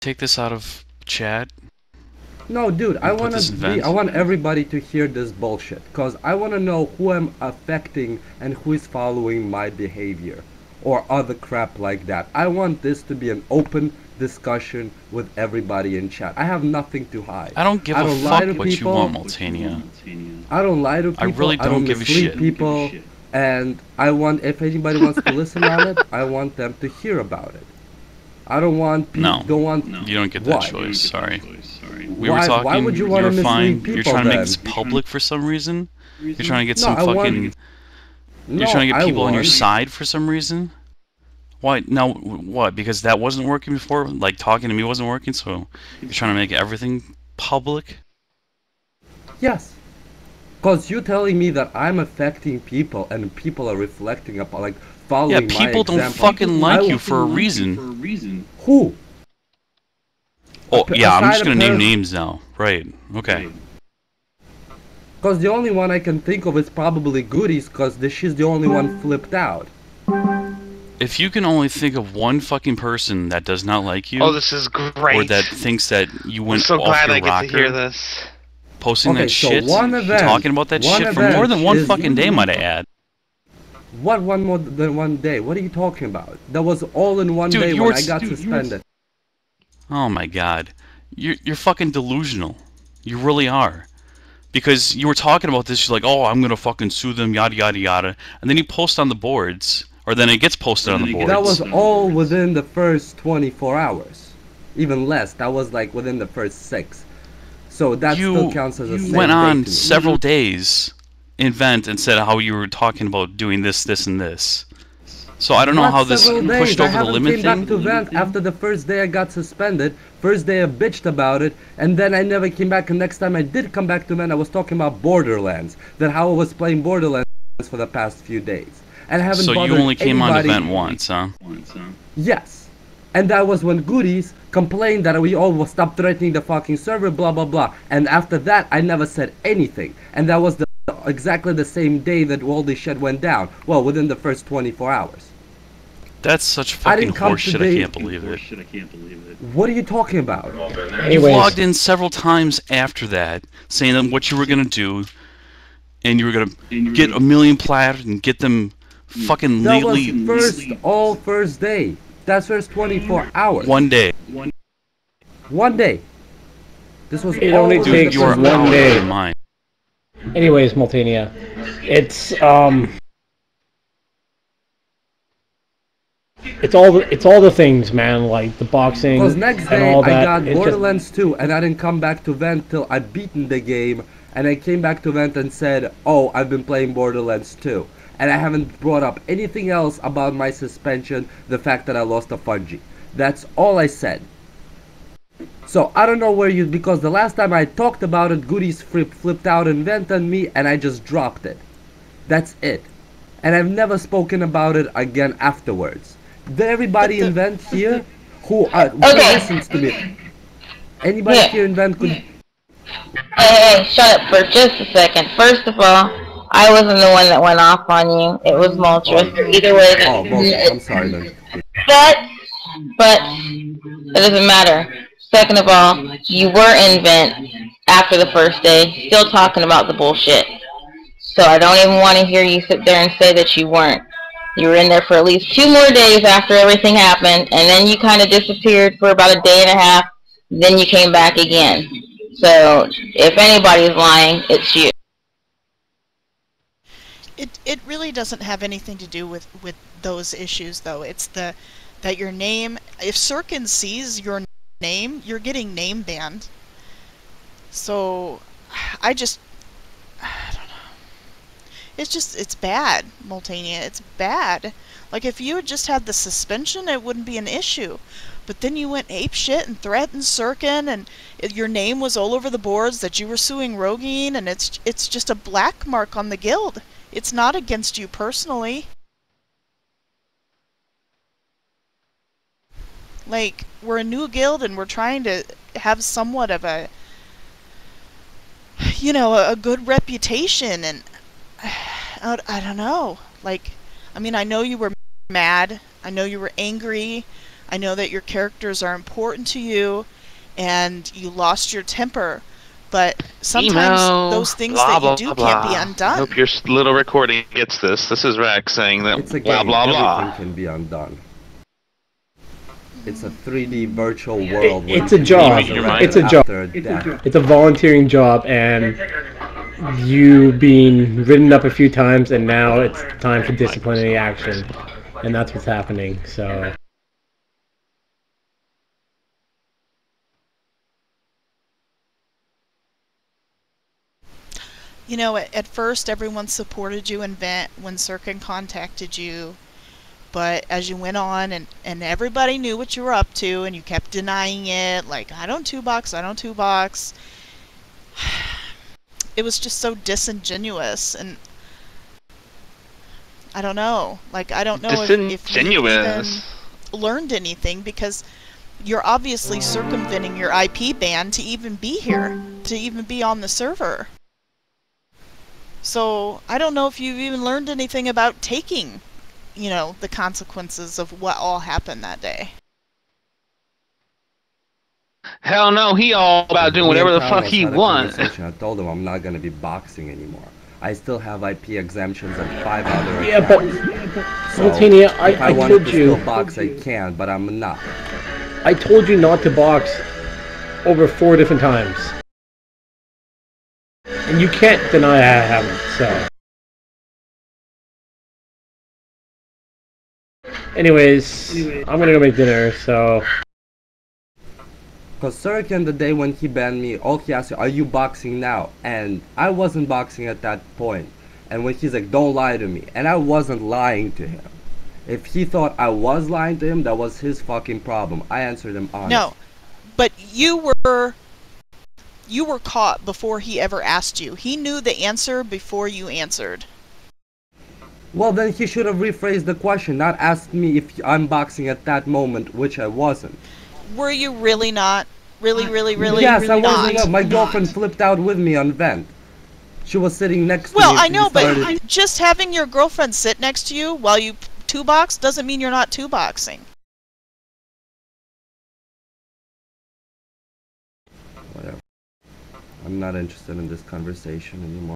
take this out of chat? No, dude, I Put this in vent? want everybody to hear this bullshit, cause I want to know who I'm affecting and who is following my behavior, or other crap like that. I want this to be an open discussion with everybody in chat. I have nothing to hide. I don't give I a don't lie fuck to what you people. want, Multania. I don't lie to people. I really don't give a mislead shit. people, and I want, if anybody wants to listen on it, I want them to hear about it. I don't want people. No, you don't get that What? choice. Sorry. We Why? were talking. Why would you You want to were mislead fine. people? You're trying to make then? this public for some reason. You're trying to get No, some I want- fucking. No, You're trying to get I people on your want- side for some reason. Why? Now, what? Because that wasn't working before? Like, talking to me wasn't working, so you're trying to make everything public? Yes. Because you're telling me that I'm affecting people and people are reflecting upon, like, following Yeah, my people don't example. fucking like I you will- for a reason. Who? Oh, yeah, I'm aside just gonna a name person- names now. Right, okay. Because the only one I can think of is probably Goodies, because she's the only one flipped out. If you can only think of one fucking person that does not like you, Oh, this is great. or that thinks that you I'm went so off glad your I get rocker, to hear this. posting Okay, that so shit, one event- talking about that one shit for more than event one is- fucking day, might I add. What one more than one day? What are you talking about? That was all in one Dude, day you when were- I got dude, you suspended. Oh my god. You're fucking delusional. You really are. Because you were talking about this, you're like, oh, I'm gonna fucking sue them, yada yada yada. And then you post on the boards, or then it gets posted on the boards. That was all within the first 24 hours. Even less. That was like within the first 6. So that still counts as a same went day on to me. several days in vent and said how you were talking about doing this, this, and this. So I don't know Not how this several days. pushed I over the haven't limit came thing. back to vent after the first day I got suspended. First day I bitched about it, and then I never came back. And next time I did come back to vent, I was talking about Borderlands. That how I was playing Borderlands for the past few days. And I haven't So bothered you only came on anybody. to vent once, huh? Yes. And that was when Goodies complained that we all will stop threatening the fucking server, blah blah blah. And after that, I never said anything. And that was exactly the same day that all this shit went down. Well, within the first 24 hours. That's such I fucking didn't come horseshit, today- I can't believe it. What are you talking about? You Anyways, logged in several times after that, saying that what you were gonna do, and you were gonna get a million platters and get them fucking That was legally first day. That's first 24 hours. one day. One day. This was It all only within takes the You are first one out of day. your mind. anyways, Multania, it's all the things, man, like the boxing Because next and day all I that. got It's just- Borderlands 2 and I didn't come back to vent till I beaten the game, and I came back to vent and said, oh, I've been playing Borderlands 2. And I haven't brought up anything else about my suspension, the fact that I lost a Fungi. That's all I said. So I don't know where you, because the last time I talked about it, Goodies flipped out and vent on me and I just dropped it. That's it. And I've never spoken about it again afterwards. Did everybody in vent here who listens to me? Anybody Yeah. here in vent could... Hey, shut up for just a second. First of all, I wasn't the one that went off on you. It was Moltres. Either way, Oh, well, I'm sorry then. but it doesn't matter. Second of all, you were in vent after the first day, still talking about the bullshit. So I don't even want to hear you sit there and say that you weren't. You were in there for at least 2 more days after everything happened, and then you kind of disappeared for about a day and a half. Then you came back again. So if anybody's lying, it's you. It really doesn't have anything to do with those issues, though. It's that your name, if Sirkin sees your name, you're getting name banned. So I don't know. It's bad, Multania. It's bad. Like, if you had just had the suspension, it wouldn't be an issue. But then you went apeshit and threatened Sirkin, and your name was all over the boards that you were suing Rogaine, and it's just a black mark on the guild. It's not against you personally. Like, we're a new guild, and we're trying to have somewhat of a, you know, a good reputation, and I don't know. Like, I mean, I know you were mad. I know you were angry. I know that your characters are important to you, and you lost your temper, but sometimes Emo, those things blah that you blah do can't be blah. I undone. hope your little recording gets this. This is Rex saying that It's a blah game. blah Everything blah. can be undone. It's a 3D virtual world. where It's you a can job. be resurrected It's a job. after death. It's a volunteering job, and you being ridden up a few times, and now it's time for disciplinary action, and that's what's happening. So. You know, at first everyone supported you in Vent when Sirkin contacted you, but as you went on and everybody knew what you were up to and you kept denying it, like, I don't two-box, I don't two-box, it was just so disingenuous, and I don't know. Like, I don't know if you even Disingenuous. learned anything, because you're obviously circumventing your IP ban to even be here, to even be on the server. So, I don't know if you've even learned anything about taking, you know, the consequences of what all happened that day. Hell no, he all about doing Me whatever and the fuck Thanos he had a wants. conversation. I told him I'm not gonna be boxing anymore. I still have IP exemptions and 5 other Yeah, but accounts. So, Multania, if I I wanted told to you. still box, I can, but I'm not. I told you not to box over 4 different times. And you can't deny I haven't, so. Anyways, I'm gonna go make dinner, so. Cause Suriken, the day when he banned me, all he asked me, are you boxing now? And I wasn't boxing at that point. And when he's like, don't lie to me. And I wasn't lying to him. If he thought I was lying to him, that was his fucking problem. I answered him honestly. No, but you were caught before he ever asked you. He knew the answer before you answered. Well, then he should have rephrased the question, not asked me if I'm boxing at that moment, which I wasn't. Were you really not? Really, really, really, Yes, really I wasn't. not? My girlfriend flipped out with me on Vent. She was sitting next to Well, me. I We know, but started- just having your girlfriend sit next to you while you two-box doesn't mean you're not two-boxing. Whatever. I'm not interested in this conversation anymore.